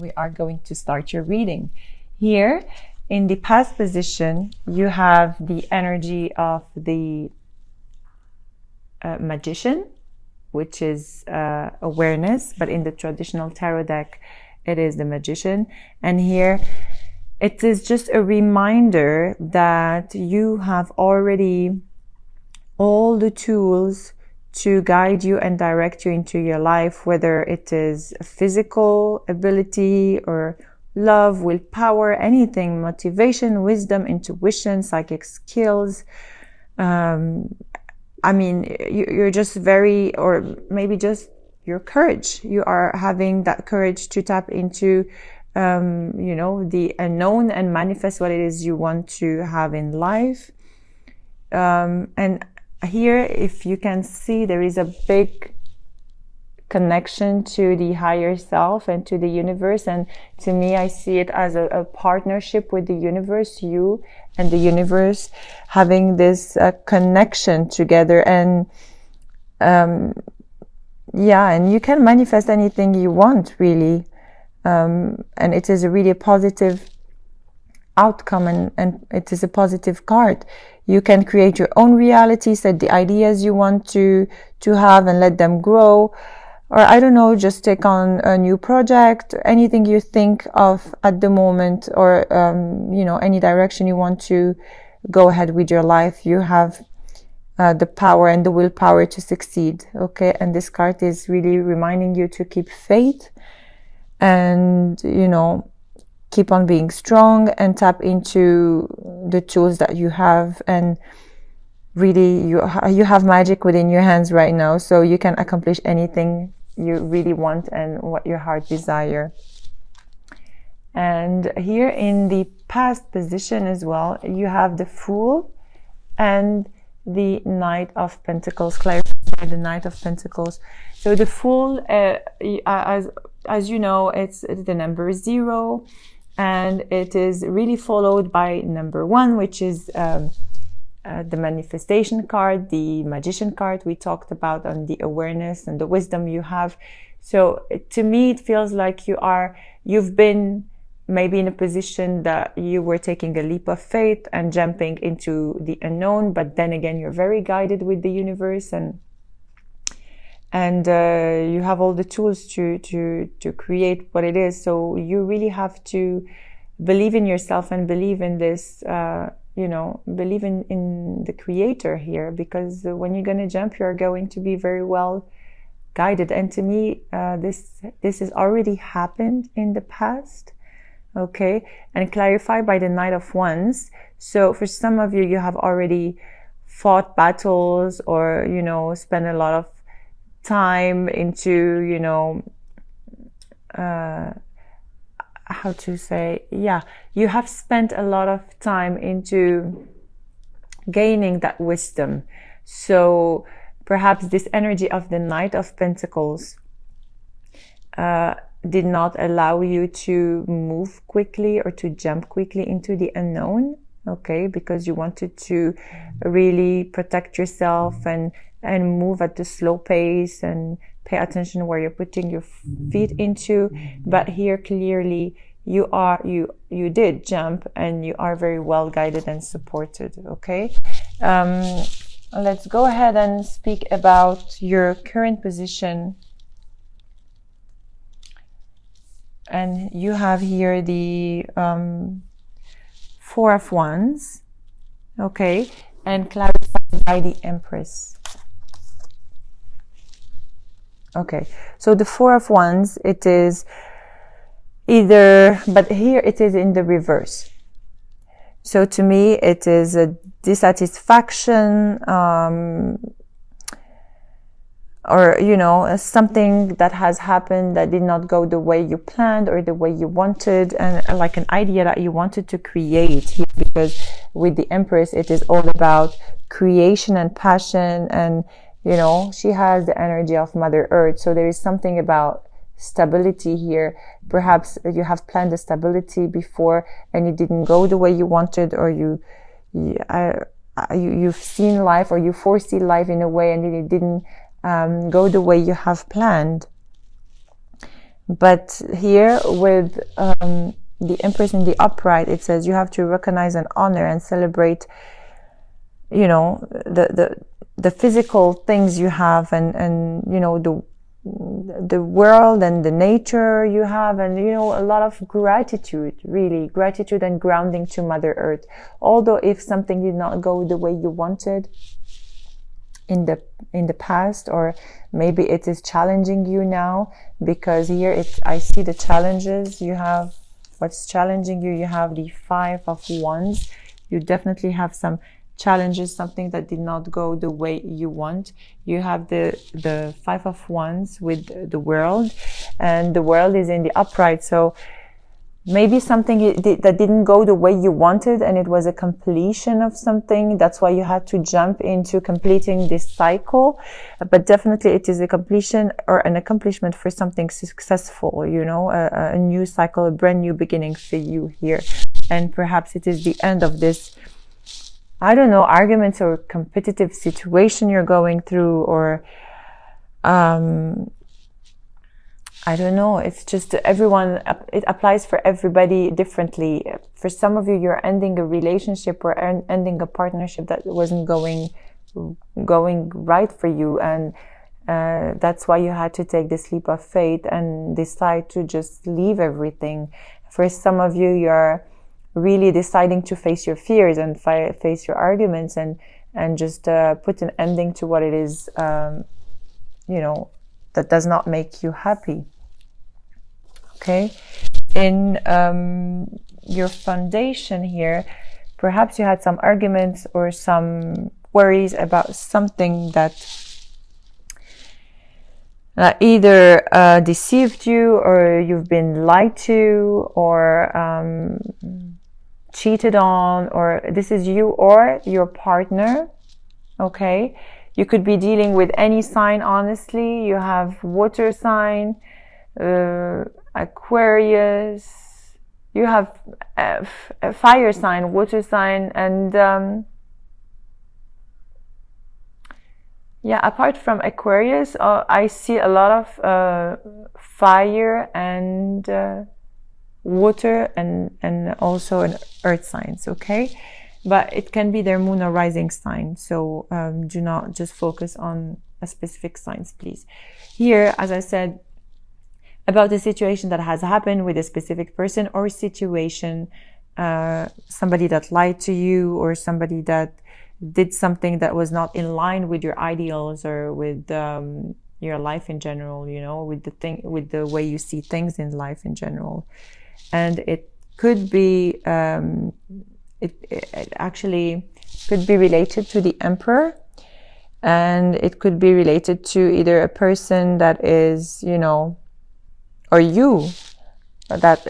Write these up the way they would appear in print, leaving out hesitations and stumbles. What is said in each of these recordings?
We are going to start your reading. Here in the past position, you have the energy of the magician, which is awareness, but in the traditional tarot deck, it is the magician. And here it is just a reminder that you have already all the tools to guide you and direct you into your life, whether it is a physical ability or love, willpower, anything, motivation, wisdom, intuition, psychic skills. I mean, you're just very, or maybe just your courage. You are having that courage to tap into, you know, the unknown and manifest what it is you want to have in life. And here, if you can see, there is a big connection to the higher self and to the universe. And to me, I see it as a partnership with the universe, you and the universe having this connection together. And yeah, and you can manifest anything you want, really. And it is a really positive outcome, and it is a positive card. You can create your own reality, set the ideas you want to have and let them grow. Or I don't know, just take on a new project, anything you think of at the moment, or, you know, any direction you want to go ahead with your life. You have the power and the willpower to succeed. Okay. And this card is really reminding you to keep faith and, you know, keep on being strong and tap into the tools that you have. And really, you have magic within your hands right now, so you can accomplish anything you really want and what your heart desire. And here in the past position as well, you have the Fool and the Knight of Pentacles. Clarify the Knight of Pentacles. So the Fool, as you know, it's the number 0. And it is really followed by number 1, which is the manifestation card, the magician card we talked about, on the awareness and the wisdom you have. So to me, it feels like you've been maybe in a position that you were taking a leap of faith and jumping into the unknown, but then again, you're very guided with the universe, and you have all the tools to create what it is. So you really have to believe in yourself and believe in this, you know, believe in the creator here, because when you're going to jump, you're going to be very well guided. And to me, this has already happened in the past. Okay. And clarify by the Knight of Wands. So for some of you, you have already fought battles, or, you know, spent a lot of time into, you know, how to say, yeah, you have spent a lot of time into gaining that wisdom. So perhaps this energy of the Knight of Pentacles did not allow you to move quickly or to jump quickly into the unknown. Okay, because you wanted to really protect yourself and move at the slow pace and pay attention where you're putting your feet into. But here clearly you did jump, and you are very well guided and supported. Okay, let's go ahead and speak about your current position. And you have here the 4 of Wands, okay, and clarified by the Empress. Okay, so the 4 of Wands, it is either, but here it is in the reverse. So to me, it is a dissatisfaction, or, you know, something that has happened that did not go the way you planned or the way you wanted, and like an idea that you wanted to create here, because with the Empress, it is all about creation and passion, and, you know, she has the energy of Mother Earth. So there is something about stability here. Perhaps you have planned the stability before and it didn't go the way you wanted, or you've seen life, or you foresee life in a way and it didn't go the way you have planned. But here with the Empress in the upright, it says you have to recognize and honor and celebrate, you know, the physical things you have, and you know, the world and the nature you have, and you know, a lot of gratitude, really gratitude and grounding to Mother Earth. Although if something did not go the way you wanted in the past, or maybe it is challenging you now, because here I see the challenges you have. What's challenging you? You have the 5 of Wands. You definitely have some challenges, something that did not go the way you want. You have the 5 of Wands with the World, and the World is in the upright. So maybe something that didn't go the way you wanted, and it was a completion of something. That's why you had to jump into completing this cycle. But definitely it is a completion or an accomplishment for something successful, you know, a new cycle, a brand new beginning for you here. And perhaps it is the end of this, I don't know, arguments or competitive situation you're going through, or I don't know. It's just everyone, it applies for everybody differently. For some of you, you're ending a relationship or ending a partnership that wasn't going right for you. And that's why you had to take this leap of faith and decide to just leave everything. For some of you, you're really deciding to face your fears and face your arguments, and just put an ending to what it is, you know, that does not make you happy. Okay, in your foundation here, perhaps you had some arguments or some worries about something that either deceived you, or you've been lied to, or cheated on, or this is you or your partner. Okay, you could be dealing with any sign. Honestly, you have water sign, Aquarius, you have a fire sign, water sign, and yeah, apart from Aquarius, I see a lot of fire and water, and also an earth signs. Okay, but it can be their moon or rising sign, so do not just focus on a specific signs, please. Here, as I said, about the situation that has happened with a specific person or situation, somebody that lied to you, or somebody that did something that was not in line with your ideals, or with your life in general, you know, with the way you see things in life in general. And it could be, it actually could be related to the Emperor, and it could be related to either a person that is, you know, or you, that,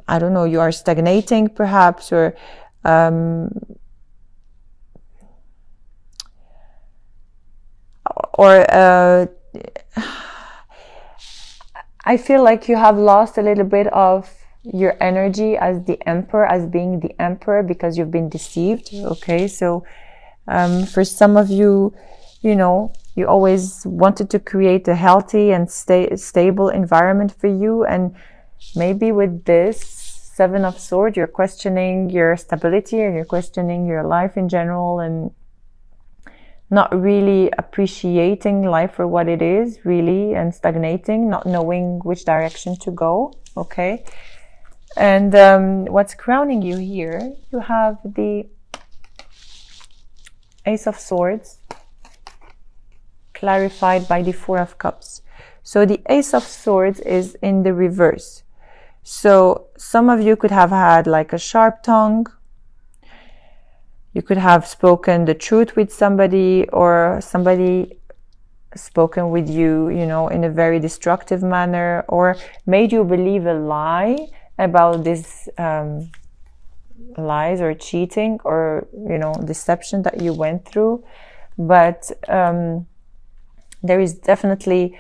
I don't know, you are stagnating perhaps, or I feel like you have lost a little bit of your energy as the Emperor, as being the Emperor, because you've been deceived. Okay, so for some of you, you know, you always wanted to create a healthy and stable environment for you, and maybe with this 7 of Swords, you're questioning your stability, and you're questioning your life in general, and not really appreciating life for what it is, really, and stagnating, not knowing which direction to go. Okay, and what's crowning you here? You have the Ace of Swords, clarified by the 4 of Cups. So the Ace of Swords is in the reverse. So some of you could have had like a sharp tongue. You could have spoken the truth with somebody, or somebody spoken with you, you know, in a very destructive manner, or made you believe a lie about this lies or cheating, or, you know, deception that you went through. But there is definitely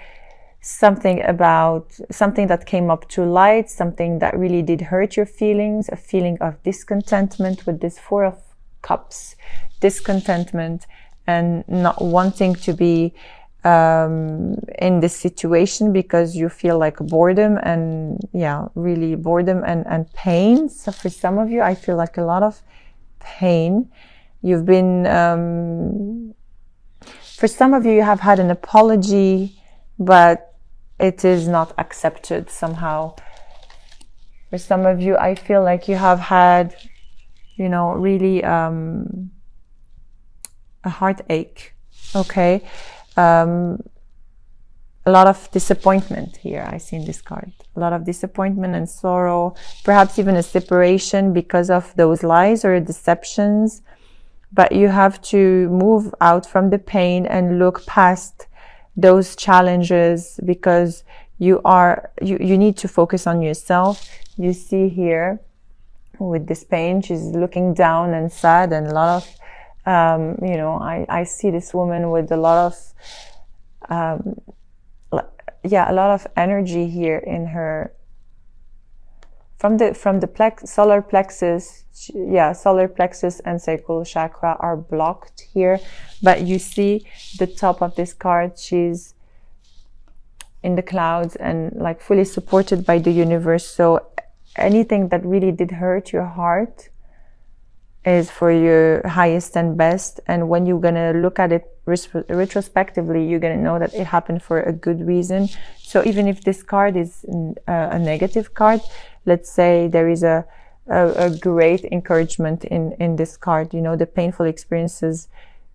something that came up to light, something that really did hurt your feelings, a feeling of discontentment with this 4 of Cups, discontentment, and not wanting to be in this situation, because you feel like boredom and really boredom and pain. So for some of you, I feel like a lot of pain. You've been for some of you, you have had an apology, but it is not accepted somehow. For some of you, I feel like you have had, really a heartache. Okay. A lot of disappointment here. I see in this card. A lot of disappointment and sorrow, perhaps even a separation because of those lies or deceptions. But you have to move out from the pain and look past those challenges, because you need to focus on yourself. You see here with this pain, she's looking down and sad, and a lot of I see this woman with a lot of a lot of energy here in her, from the solar plexus. Solar plexus and sacral chakra are blocked here, but you see the top of this card, she's in the clouds and like fully supported by the universe. So anything that really did hurt your heart is for your highest and best. And when you're gonna look at it retrospectively, you're gonna know that it happened for a good reason. So even if this card is a negative card, let's say there is a great encouragement in this card. The painful experiences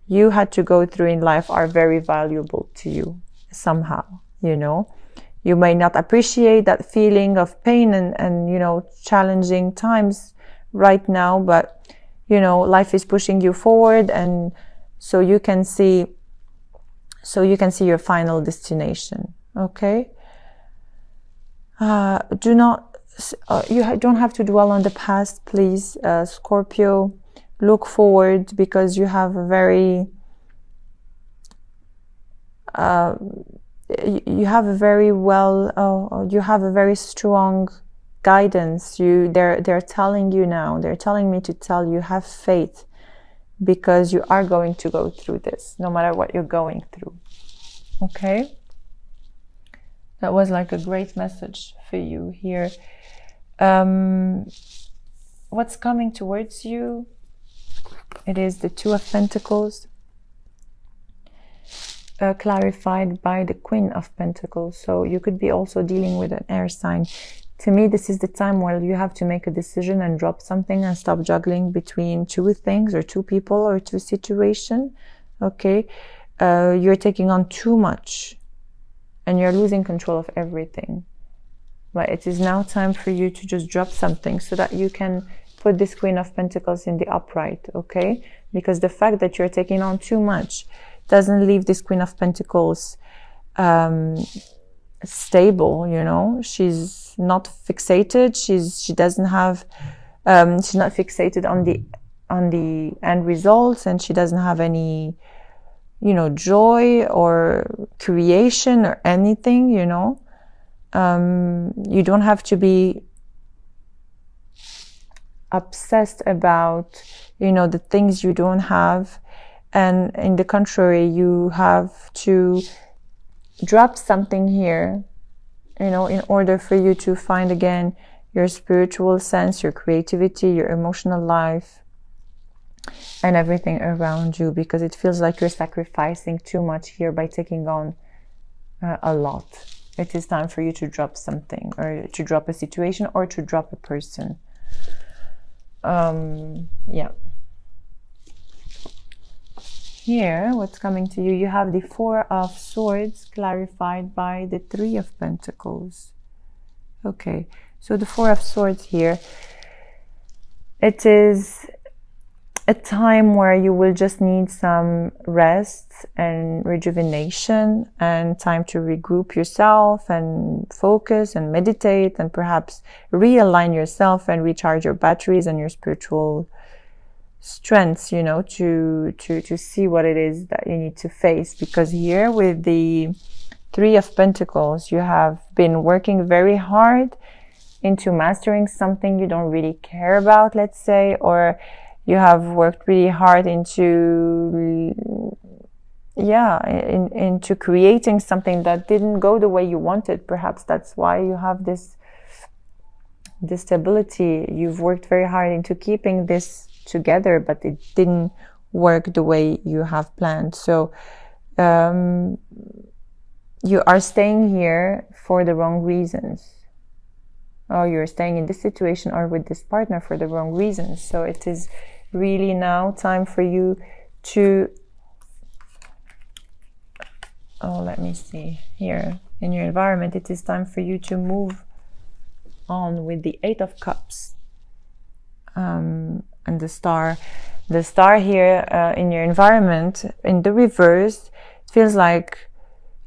you had to go through in life are very valuable to you somehow. You may not appreciate that feeling of pain and challenging times right now, but life is pushing you forward, and so you can see your final destination. Okay. You don't have to dwell on the past, please, Scorpio. Look forward, because you have a very strong guidance. They're telling you now, they're telling me to tell you, have faith, because you are going to go through this, no matter what you're going through. Okay. That was like a great message for you here. What's coming towards you? It is the Two of Pentacles, clarified by the Queen of Pentacles. So you could be also dealing with an air sign. To me, this is the time where you have to make a decision and drop something and stop juggling between two things or two people or two situations. Okay. You're taking on too much and you're losing control of everything. But it is now time for you to just drop something so that you can put this Queen of Pentacles in the upright. Okay. Because the fact that you're taking on too much doesn't leave this Queen of Pentacles stable. She's not fixated. She doesn't have she's not fixated on the end results, and she doesn't have any joy or creation or anything. You don't have to be obsessed about the things you don't have, and in the contrary, you have to drop something here, in order for you to find again your spiritual sense, your creativity, your emotional life, and everything around you, because it feels like you're sacrificing too much here by taking on a lot. It is time for you to drop something, or to drop a situation, or to drop a person. Yeah. Here, what's coming to you? You have the Four of Swords, clarified by the Three of Pentacles. Okay, so the Four of Swords here, it is a time where you will just need some rest and rejuvenation, and time to regroup yourself and focus and meditate, and perhaps realign yourself and recharge your batteries and your spiritual strengths, to see what it is that you need to face. Because here with the Three of Pentacles, you have been working very hard into mastering something you don't really care about, let's say, or you have worked really hard into yeah, into creating something that didn't go the way you wanted. Perhaps that's why you have this stability. You've worked very hard into keeping this together, but it didn't work the way you have planned. So you are staying here for the wrong reasons, or you're staying in this situation or with this partner for the wrong reasons. So it is really now time for you to, let me see here in your environment, it is time for you to move on with the Eight of Cups and the Star. The Star here in your environment in the reverse, it feels like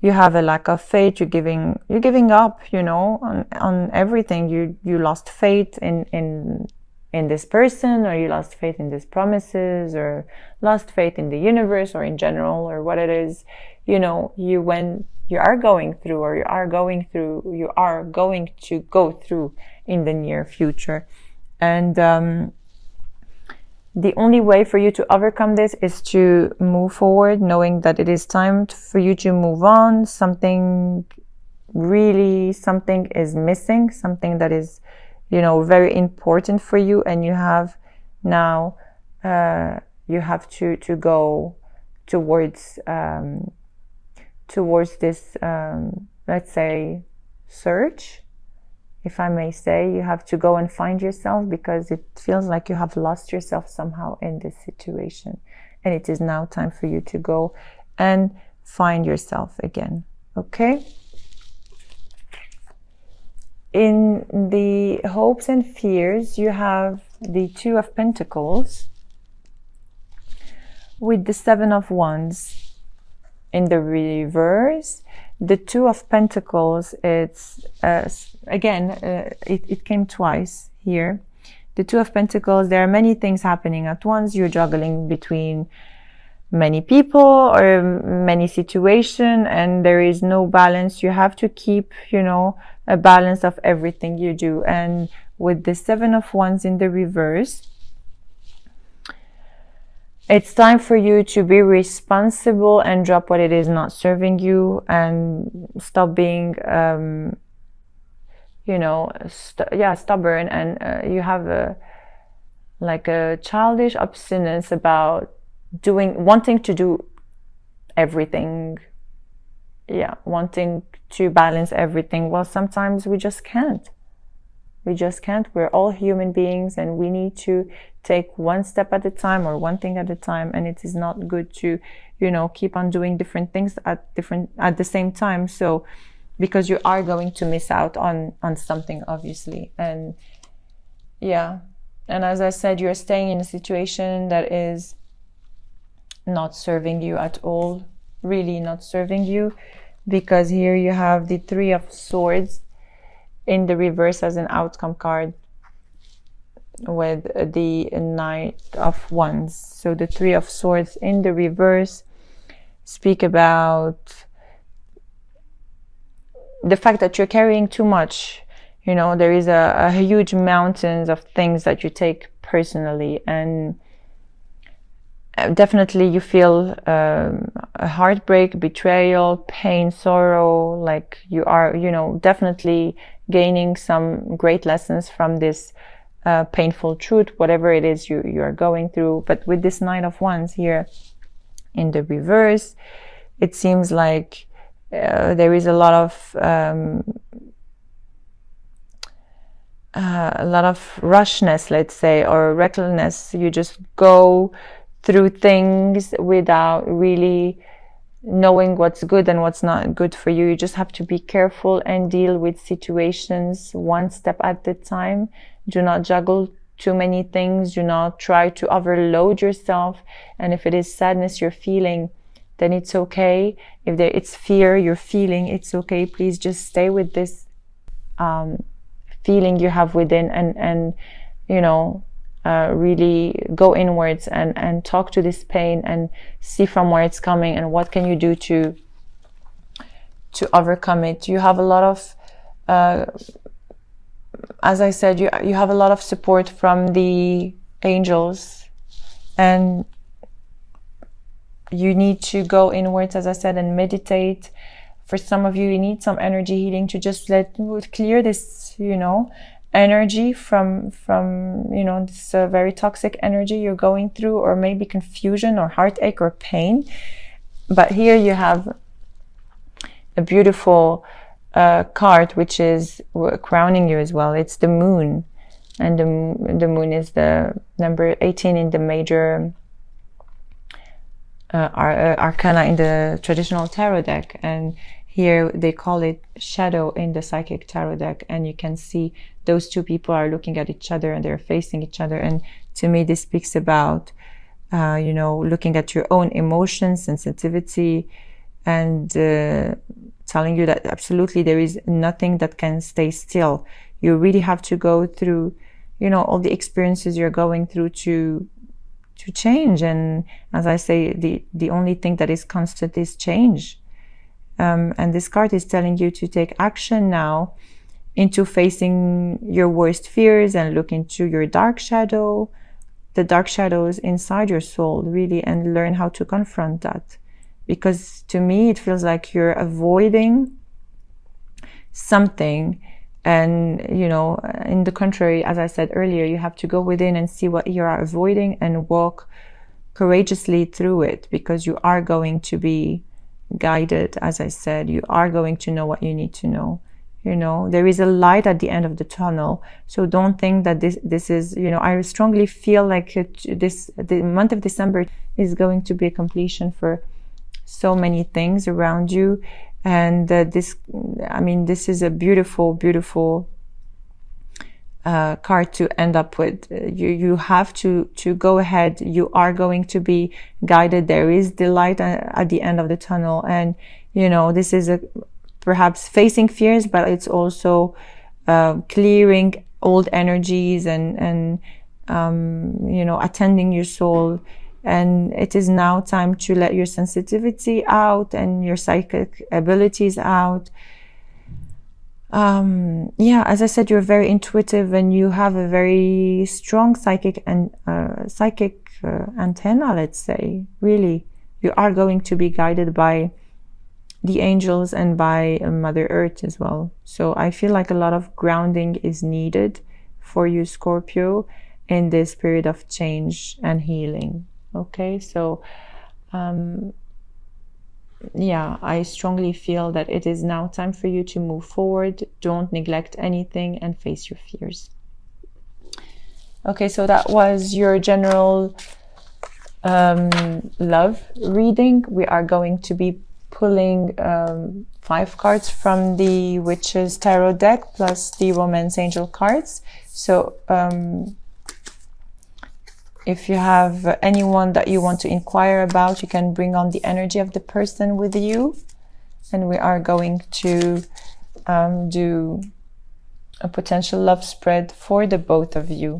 you have a lack of faith. You're giving up, you know, on everything. You lost faith in this person, or you lost faith in these promises, or lost faith in the universe, or in general, or what it is. You know, you are going to go through in the near future. And the only way for you to overcome this is to move forward, knowing that it is time for you to move on. Something is missing, something that is, you know, very important for you. And you have now, you have to go towards this, let's say, search, if I may say. You have to go and find yourself, because it feels like you have lost yourself somehow in this situation. And it is now time for you to go and find yourself again. Okay? In the hopes and fears, you have the Two of Pentacles with the Seven of Wands. In the reverse, the Two of Pentacles, it's again, it came twice here. The Two of Pentacles, there are many things happening at once. You're juggling between many people or many situations, and there is no balance. You have to keep, you know, a balance of everything you do. And with the Seven of Wands in the reverse, it's time for you to be responsible and drop what it is not serving you, and stop being, you know, stubborn. And you have a childish obstinance about wanting to do everything. Yeah, wanting to balance everything. Well, sometimes we just can't. We're all human beings, and we need to take one step at a time, or one thing at a time. And it is not good to, you know, keep on doing different things at the same time. So, because you are going to miss out on something, obviously. And yeah, and as I said, you're staying in a situation that is not serving you at all, really not serving you, because here you have the Three of Swords in the reverse as an outcome card, with the Knight of Wands. So the Three of Swords in the reverse speak about the fact that you're carrying too much. You know, there is a huge mountains of things that you take personally, and definitely you feel a heartbreak, betrayal, pain, sorrow, like you are, you know, definitely gaining some great lessons from this painful truth, whatever it is you are going through. But with this Knight of Wands here in the reverse, it seems like there is a lot of rushness, let's say, or recklessness. You just go through things without really knowing what's good and what's not good for you. You just have to be careful and deal with situations one step at a time. Do not juggle too many things. Do not try to overload yourself. And if it is sadness you're feeling, then it's okay. If it's fear you're feeling, it's okay. Please just stay with this feeling you have within, and you know, really go inwards and talk to this pain and see from where it's coming, and what can you do to overcome it. You have a lot of as I said, you have a lot of support from the angels, and you need to go inwards, as I said, and meditate. For some of you, you need some energy healing to just clear this, you know, energy from you know, this very toxic energy you're going through, or maybe confusion or heartache or pain. But here you have a beautiful card which is crowning you as well. It's the moon, and the moon is the number 18 in the major arcana in the traditional tarot deck, and here they call it shadow in the psychic tarot deck. And you can see those two people are looking at each other and they're facing each other. And to me, this speaks about you know, looking at your own emotions, sensitivity, and telling you that absolutely there is nothing that can stay still. You really have to go through, you know, all the experiences you're going through to change. And as I say, the only thing that is constant is change. And this card is telling you to take action now into facing your worst fears and look into your dark shadow, the dark shadows inside your soul, really, and learn how to confront that. Because to me, it feels like you're avoiding something. And, you know, in the contrary, as I said earlier, you have to go within and see what you are avoiding and walk courageously through it, because you are going to be guided. As I said, you are going to know what you need to know. You know, there is a light at the end of the tunnel. So don't think that this is, you know, I strongly feel like the month of December is going to be a completion for so many things around you. And this is a beautiful, beautiful card to end up with. You have to go ahead. You are going to be guided. There is the light at the end of the tunnel. And, you know, this is perhaps facing fears, but it's also clearing old energies and you know, attending your soul. And it is now time to let your sensitivity out and your psychic abilities out. Yeah, as I said, you're very intuitive and you have a very strong psychic and antenna, let's say. Really, you are going to be guided by the angels and by Mother Earth as well. So I feel like a lot of grounding is needed for you, Scorpio, in this period of change and healing. Okay, so yeah, I strongly feel that it is now time for you to move forward. Don't neglect anything and face your fears. Okay, so that was your general love reading. We are going to be pulling 5 cards from the Witches Tarot deck plus the Romance Angel cards. So if you have anyone that you want to inquire about, you can bring on the energy of the person with you. And we are going to do a potential love spread for the both of you.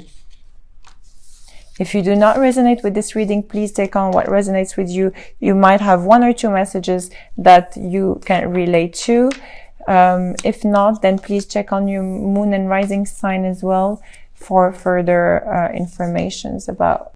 If you do not resonate with this reading, please take on what resonates with you. You might have 1 or 2 messages that you can relate to. If not, then please check on your moon and rising sign as well for further informations about